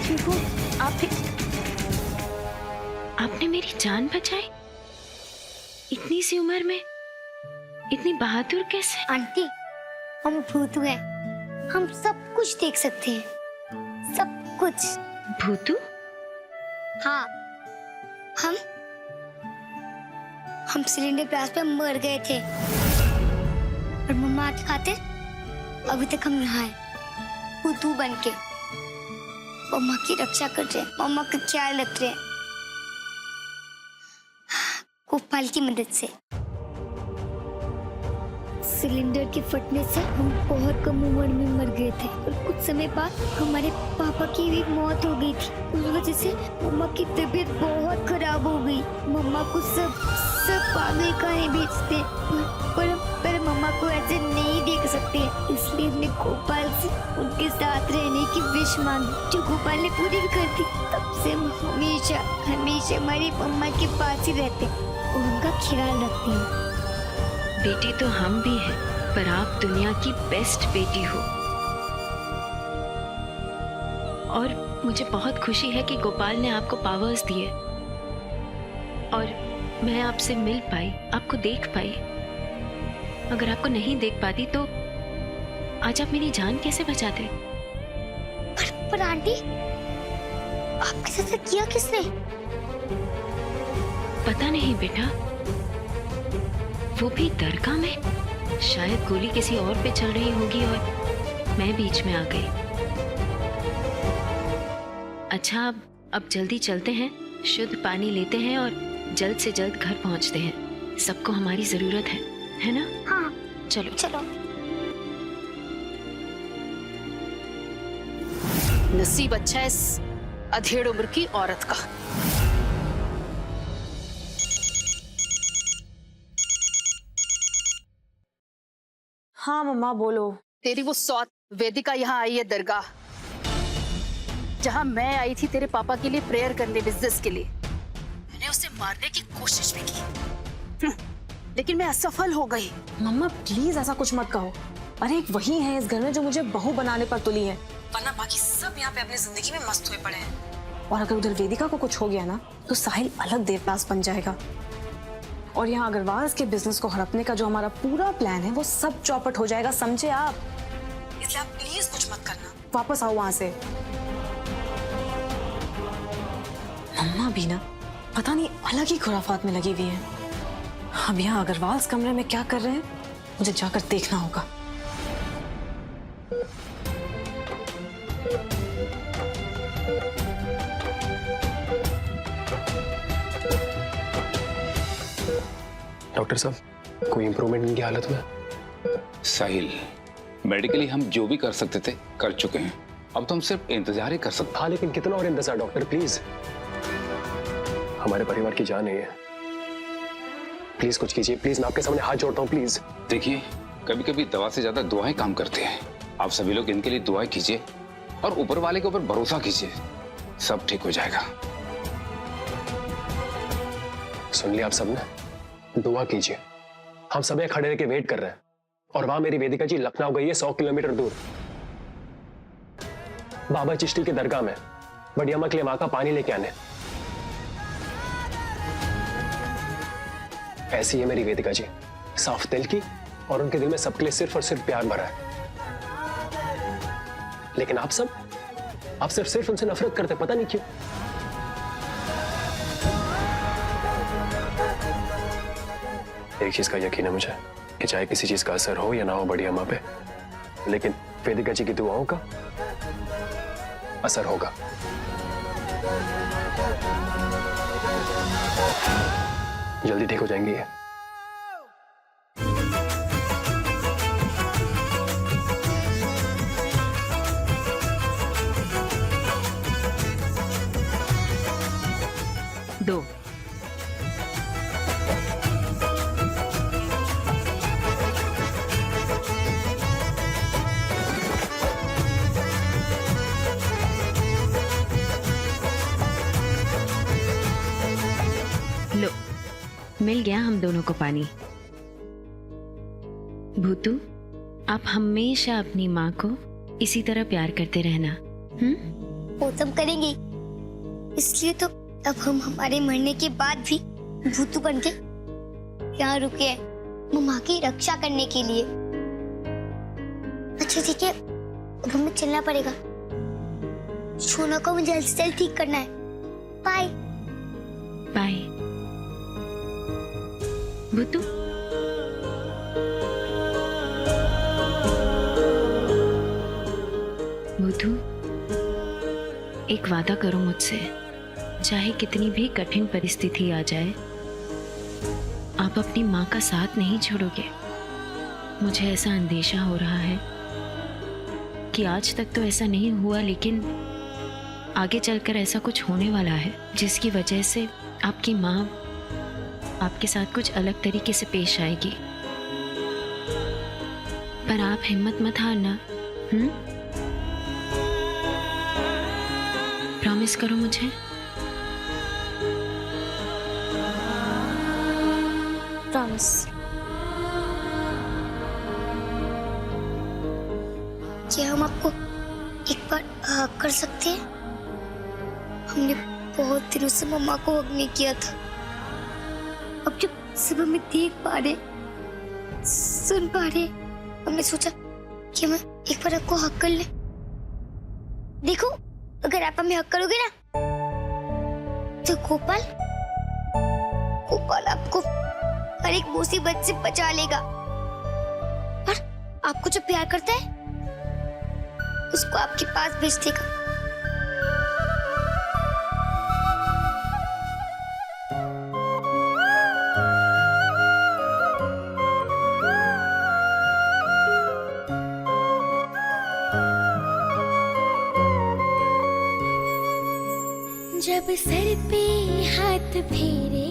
ठीक हो? आपने मेरी जान बचाई इतनी सी उम्र में, इतनी बहादुर कैसे? आंटी, हम भूतू हैं, हम सब कुछ देख सकते हैं, सब कुछ। भूतू? हाँ, हम सिलेंडर ब्लास्ट में मर गए थे और मम्मा की खातिर अभी तक हम यहाँ हैं, भूतू बन के मम्मा की रक्षा कर रहे हैं, मम्मा का ख्याल रख रहे हैं गोपाल की मदद से। सिलेंडर के फटने से हम बहुत कम उम्र में मर गए थे और कुछ समय बाद हमारे पापा की भी मौत हो गई थी। उस वजह से मम्मा की तबीयत बहुत खराब हो गई। मम्मा को सब पागल खाने भेजते पर मम्मा को ऐसे नहीं देख सकते, इसलिए हमने गोपाल से उनके साथ रहने की विश मांगी, जो गोपाल ने पूरी भी कर दी। तब से हम हमेशा हमारी मम्मा के पास ही रहते और उनका ख्याल रखते हैं। बेटी तो हम भी हैं, पर आप दुनिया की बेस्ट बेटी हो। और मुझे बहुत खुशी है कि गोपाल ने आपको पावर्स दिए और मैं आपसे मिल पाई, आपको देख पाई। अगर आपको नहीं देख पाती तो आज आप मेरी जान कैसे बचाते? पर आंटी, आपके साथ किया किसने? पता नहीं बेटा, वो भी दरगाह में। शायद गोली किसी और पे चल रही होगी और मैं बीच में आ गई। अच्छा, अब जल्दी चलते हैं, शुद्ध पानी लेते हैं और जल्द से जल्द घर पहुंचते हैं। सबको हमारी जरूरत है ना? हाँ, चलो चलो। नसीब अच्छा है इस अधेड़ उम्र की औरत का। हाँ मम्मा बोलो। तेरी वो सौत वेदिका यहाँ आई है दरगाह, जहाँ मैं आई थी तेरे पापा के लिए प्रेयर करने, बिजनेस के लिए। मैंने उसे मारने की कोशिश भी की, लेकिन मैं असफल हो गई। मम्मा प्लीज ऐसा कुछ मत कहो। अरे एक वही है इस घर में जो मुझे बहू बनाने पर तुली है, वरना बाकी सब यहाँ पे अपनी जिंदगी में मस्त हुए पड़े हैं। और अगर उधर वेदिका को कुछ हो गया ना तो साहिल अलग देवदास बन जाएगा और यहाँ अग्रवाल के बिजनेस को हड़पने का जो हमारा पूरा प्लान है वो सब चौपट हो जाएगा, समझे आप? इसलिए आप प्लीज कुछ मत करना, वापस आओ वहां से। मम्मा भी ना पता नहीं अलग ही खुराफात में लगी हुई है। अब यहाँ अग्रवाल कमरे में क्या कर रहे हैं मुझे जाकर देखना होगा। डॉक्टर साहब, कोई इंप्रूवमेंट इनकी हालत में? साहिल, मेडिकली हम जो भी कर सकते थे कर चुके हैं, अब तो हम सिर्फ इंतजार ही कर सकते। हाँ, लेकिन कितना और इंतजार डॉक्टर, प्लीज। हमारे परिवार की जान है ये, प्लीज कुछ कीजिए, प्लीज। मैं आपके सामने हाथ जोड़ता हूँ, प्लीज। देखिए, कभी कभी दवा से ज्यादा दुआएं काम करते हैं। आप सभी लोग इनके लिए दुआएं कीजिए और ऊपर वाले के ऊपर भरोसा कीजिए, सब ठीक हो जाएगा। सुन लिया आप सबने? दुआ कीजिए। हम सब यहाँ खड़े रह के वेट कर रहे हैं और वहां मेरी वेदिका जी लखनऊ गई है 100 किलोमीटर दूर, बाबा चिश्ती के दरगाह में बड़ी अम्मा के लिए वहां का पानी लेके आने। ऐसी है मेरी वेदिका जी, साफ दिल की, और उनके दिल में सबके लिए सिर्फ और सिर्फ प्यार भरा है। लेकिन आप सिर्फ उनसे नफरत करते, पता नहीं क्यों। एक चीज का यकीन है मुझे कि चाहे किसी चीज का असर हो या ना हो बड़ी अम्मा पे, लेकिन वेदिका जी की दुआओं का असर होगा। जल्दी ठीक हो जाएंगी ये। दो। लो, मिल गया हम दोनों को पानी। भूतू, आप हमेशा अपनी माँ को इसी तरह प्यार करते रहना। वो तो हम करेंगे, इसलिए तो अब हम हमारे मरने के बाद भी भूतू बन के यहाँ रुके हैं, मम्मा की रक्षा करने के लिए। अच्छा ठीक है, अब हमें चलना पड़ेगा। सोना को मुझे जल्द से जल्द ठीक करना है। Bye bye भूतू। भूतू, एक वादा करो मुझसे, चाहे कितनी भी कठिन परिस्थिति आ जाए, आप अपनी माँ का साथ नहीं छोड़ोगे। मुझे ऐसा अंदेशा हो रहा है कि आज तक तो ऐसा नहीं हुआ, लेकिन आगे चलकर ऐसा कुछ होने वाला है जिसकी वजह से आपकी माँ आपके साथ कुछ अलग तरीके से पेश आएगी। पर आप हिम्मत मत हारना। प्रॉमिस करो मुझे। प्रॉमिस। क्या हम आपको एक बार हक कर सकते हैं? हमने बहुत दिनों से मम्मा को हक नहीं किया था। अब जब सब हमें देख पा रहे, सुन पा रहे, हमने सोचा कि हम एक बार आपको हक कर ले। देखो, अगर आप हमें हक करोगे ना, तो गोपाल आपको हर एक मुसीबत से बचा लेगा। और आपको जो प्यार करता है उसको आपके पास भेज देगा। जब सर पे हाथ फेरे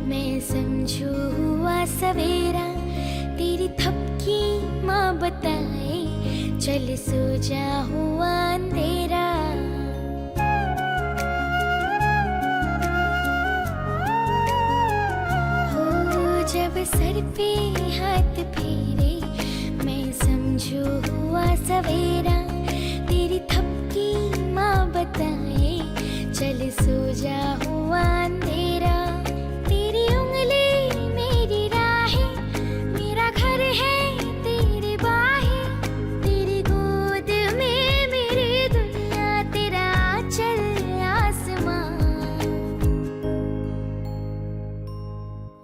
मैं समझू हुआ सवेरा, तेरी थपकी माँ बताए चल सो जा हुआ अंधेरा। हो जब सर पे हाथ फेरे मैं समझू हुआ सवेरा, तेरी थपकी माँ बताए चल सो जा हुआ अंधेरा। तेरी उंगली मेरी राहें, मेरा घर है तेरी बाहें, तेरी गोद में मेरी दुनिया, तेरा चल आसमां।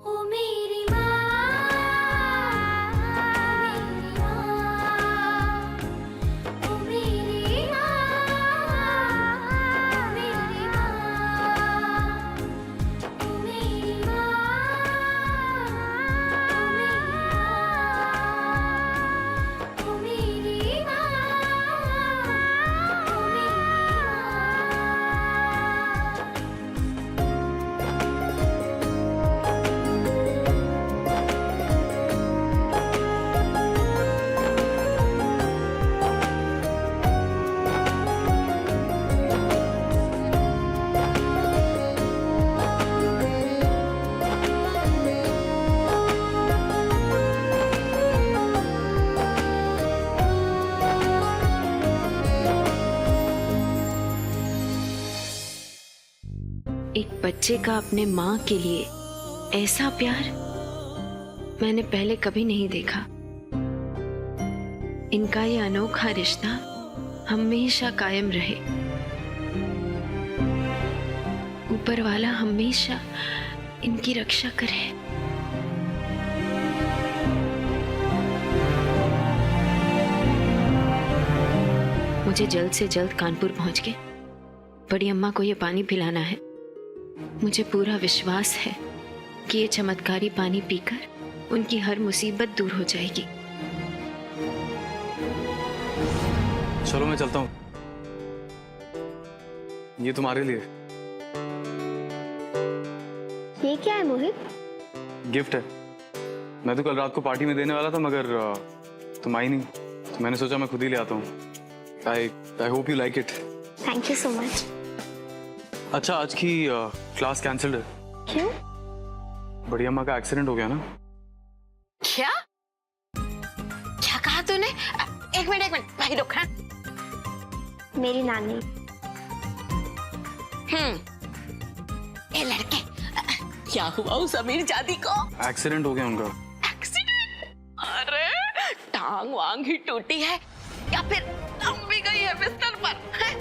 ओ मेरी माँ, मेरी माँ, ओ मेरी एक बच्चे का अपने माँ के लिए ऐसा प्यार मैंने पहले कभी नहीं देखा। इनका ये अनोखा रिश्ता हमेशा कायम रहे। ऊपर वाला हमेशा इनकी रक्षा करे। मुझे जल्द से जल्द कानपुर पहुंच के बड़ी अम्मा को ये पानी पिलाना है। मुझे पूरा विश्वास है कि ये चमत्कारी पानी पीकर उनकी हर मुसीबत दूर हो जाएगी। चलो मैं चलता हूँ, ये तुम्हारे लिए ये क्या है मोहित? गिफ्ट है। मैं तो कल रात को पार्टी में देने वाला था, मगर तुम आई नहीं, तो मैंने सोचा मैं खुद ही ले आता हूँ। I hope you like it. Thank you so much. अच्छा, आज की क्लास कैंसिल्ड है। क्यों? बड़ी अम्मा का एक्सीडेंट हो गया ना। क्या क्या कहा तूने? एक मिनट भाई रुक। हाँ, मेरी नानी। ए लड़के, क्या हुआ उस अमीर जादी को? एक्सीडेंट हो गया उनका। एक्सीडेंट? अरे टांग वांग ही टूटी है या फिर दम भी गई है बिस्तर पर? हैं?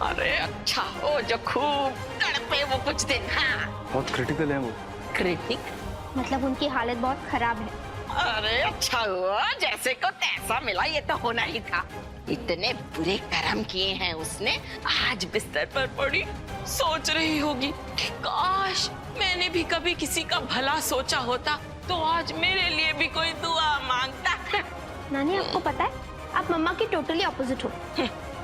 अरे अच्छा हो जो खूब तड़पे वो कुछ दिन। हाँ बहुत क्रिटिकल है वो। क्रिटिक मतलब उनकी हालत बहुत खराब है। अरे अच्छा हुआ, जैसे को तैसा मिला, ये तो होना ही था। इतने बुरे कर्म किए हैं उसने, आज बिस्तर पर पड़ी सोच रही होगी कि काश मैंने भी कभी किसी का भला सोचा होता तो आज मेरे लिए भी कोई दुआ मांगता। नानी आपको पता है, आप मम्मा के टोटली ऑपोजिट हो।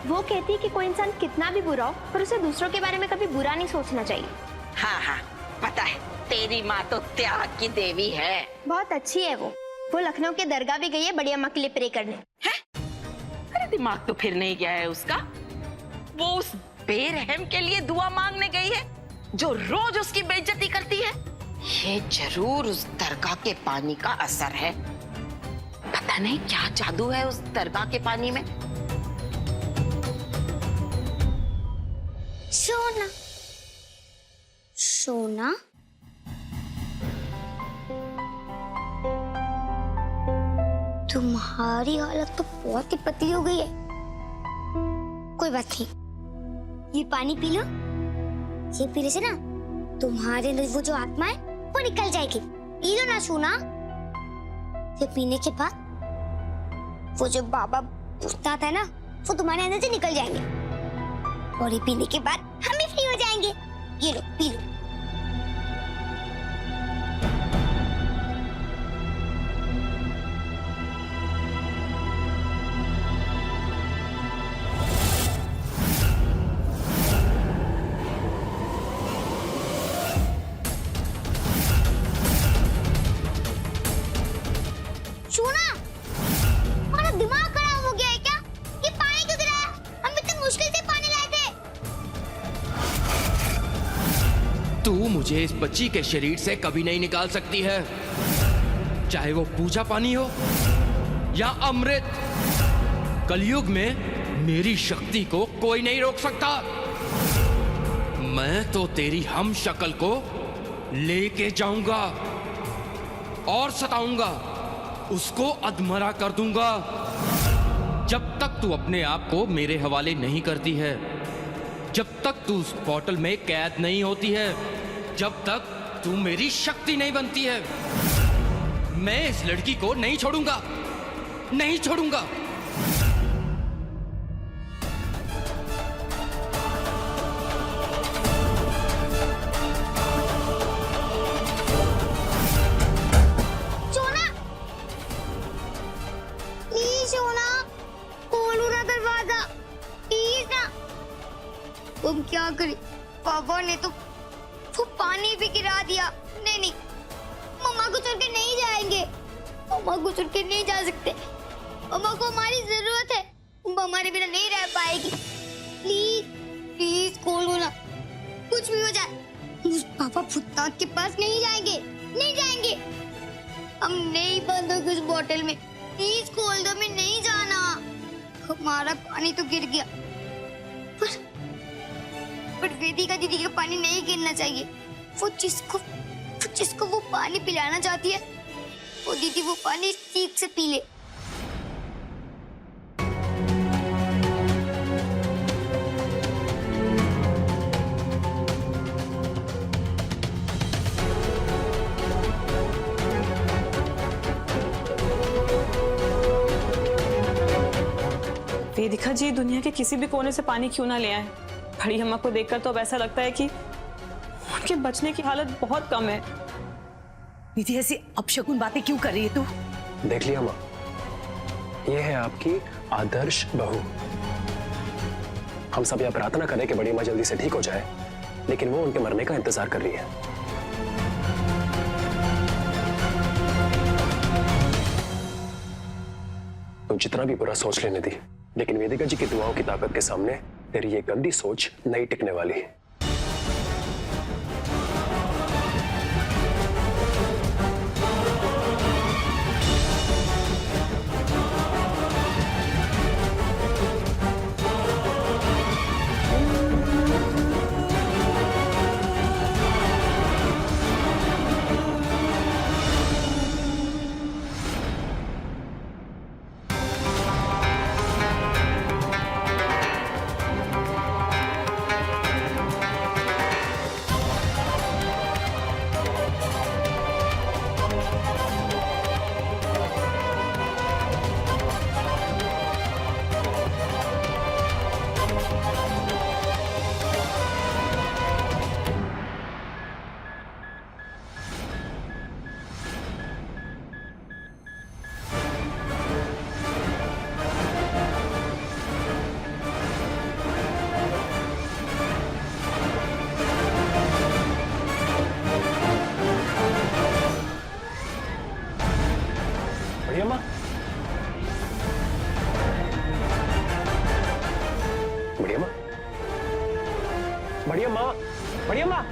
वो कहती है कि कोई इंसान कितना भी बुरा हो पर उसे दूसरों के बारे में कभी बुरा नहीं सोचना चाहिए। हाँ हाँ पता है, तेरी माँ तो त्याग की देवी है। बहुत अच्छी है वो लखनऊ के दरगाह भी गई है बड़ी अम्मा के लिए प्रे करने। अरे दिमाग तो फिर नहीं गया है उसका। वो उस बेरहम के लिए दुआ मांगने गई है जो रोज उसकी बेइज्जती करती है। ये जरूर उस दरगाह के पानी का असर है। पता नहीं क्या जादू है उस दरगाह के पानी में। सोना सोना तुम्हारी हालत तो बहुत ही पतली हो गई है। कोई बात नहीं, ये पानी पी लो। ये पीने से ना तुम्हारे अंदर वो जो आत्मा है वो निकल जाएगी। पी लो ना सोना। ये पीने के बाद वो जो बाबा भूतनाथ है ना वो तुम्हारे अंदर से निकल जाएंगे और ये पीने के बाद हम भी फ्री हो जाएंगे। ये लो पी लो। सोना, हमारा दिमाग खराब हो गया है क्या? ये पानी क्यों गिरा है? हम इतनी मुश्किल से पानी लाए थे। तू मुझे इस बच्ची के शरीर से कभी नहीं निकाल सकती है, चाहे वो पूजा पानी हो या अमृत। कलयुग में मेरी शक्ति को कोई नहीं रोक सकता। मैं तो तेरी हम शक्ल को लेके जाऊंगा और सताऊंगा, उसको अधमरा कर दूंगा जब तक तू अपने आप को मेरे हवाले नहीं करती है, जब तक तू उस बोतल में कैद नहीं होती है, जब तक तू मेरी शक्ति नहीं बनती है। मैं इस लड़की को नहीं छोड़ूंगा, नहीं छोड़ूंगा। तुम क्या करें? पापा ने तो वो पानी भी गिरा दिया। नहीं नहीं, मम्मा को छोड़ के नहीं जाएंगे। मम्मा को छोड़ के नहीं जा सकते। मम्मा को हमारी जरूरत है। वो हमारे बिना नहीं रह पाएगी। प्लीज प्लीज खोल दो ना, कुछ भी हो जाए उस पापा भूतनाथ के पास नहीं जाएंगे, नहीं जाएंगे। हम नहीं बंद हो उस बोतल में। प्लीज खोल दो, मैं नहीं जाना। हमारा पानी तो गिर गया पर वेदिका दीदी का पानी नहीं गिरना चाहिए। वो जिसको वो पानी पिलाना चाहती है वो दीदी वो पानी ठीक से पी ले। वेदिका जी दुनिया के किसी भी कोने से पानी क्यों ना ले आए, बड़ी अम्मा को देखकर तो अब ऐसा लगता है कि उनके बचने की हालत बहुत कम है। निधि ऐसी अपशकुन बातें क्यों कर रही है तू? देख लिया माँ, ये है आपकी आदर्श बहू। हम सब यह प्रार्थना करें कि बड़ी माँ जल्दी से ठीक हो जाए, लेकिन वो उनके मरने का इंतजार कर रही है। तो जितना भी बुरा सोच लेने दी, लेकिन वेदिका जी की दुआओं की ताकत के सामने तेरी ये गंदी सोच नहीं टिकने वाली।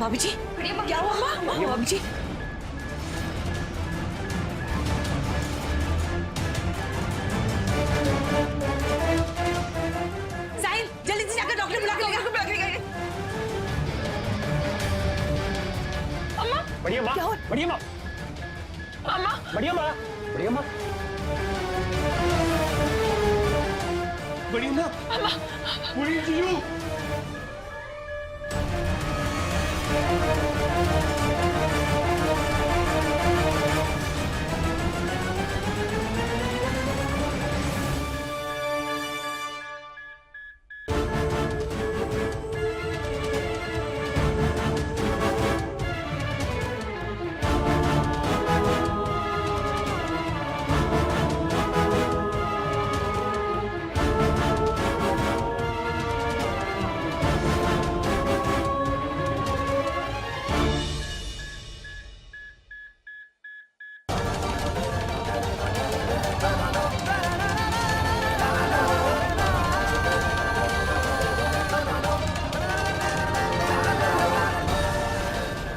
भाभी जी क्या हुआ अम्मा? भाभी जी साहिल जल्दी से जाकर डॉक्टर बुला के लेगा। बढ़िया माँ, बढ़िया माँ, बढ़िया माँ, बढ़िया माँ, बढ़िया माँ, बढ़िया जीजू।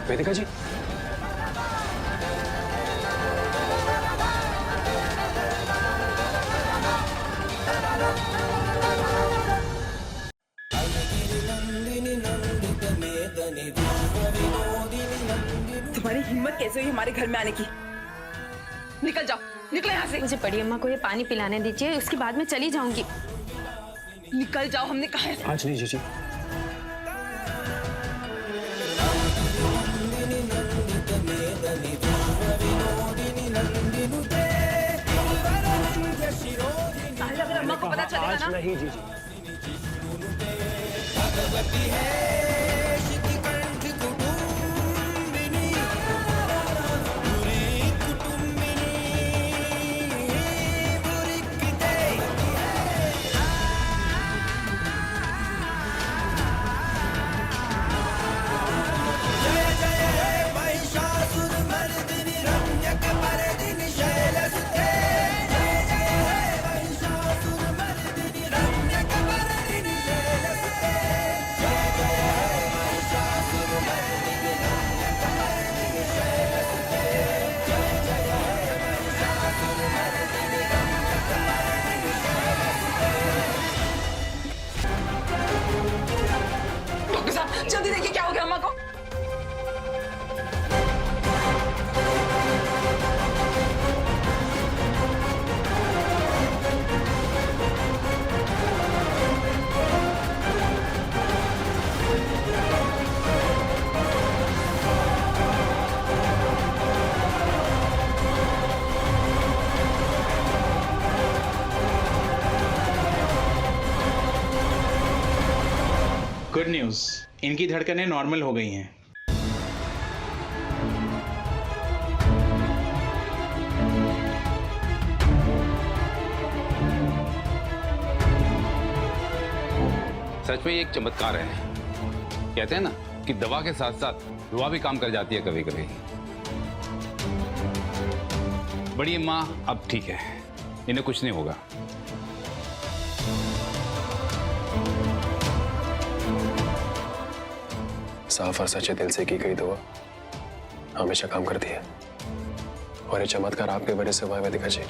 वेदिका जी, तुम्हारी हिम्मत कैसे हुई हमारे घर में आने की? निकल जाओ, निकलो यहाँ से। मुझे बड़ी अम्मा को ये पानी पिलाने दीजिए, उसके बाद मैं चली जाऊंगी। निकल जाओ, हमने कहा है। आज नहीं जीजी। साहिल अगर अम्मा को पता चलेगा ना। नहीं जीजी। डॉक्टर साहब जल्दी देखिए क्या हो गया अम्मा को। गुड न्यूज़, इनकी धड़कनें नॉर्मल हो गई हैं। सच में ये एक चमत्कार है। कहते हैं ना कि दवा के साथ साथ दुआ भी काम कर जाती है कभी कभी। बड़ी अम्मा अब ठीक है, इन्हें कुछ नहीं होगा। साफ और सच्चे दिल से की गई दुआ हमेशा काम करती है, और ये चमत्कार आपके वजह से हुआ है वेदिका जी।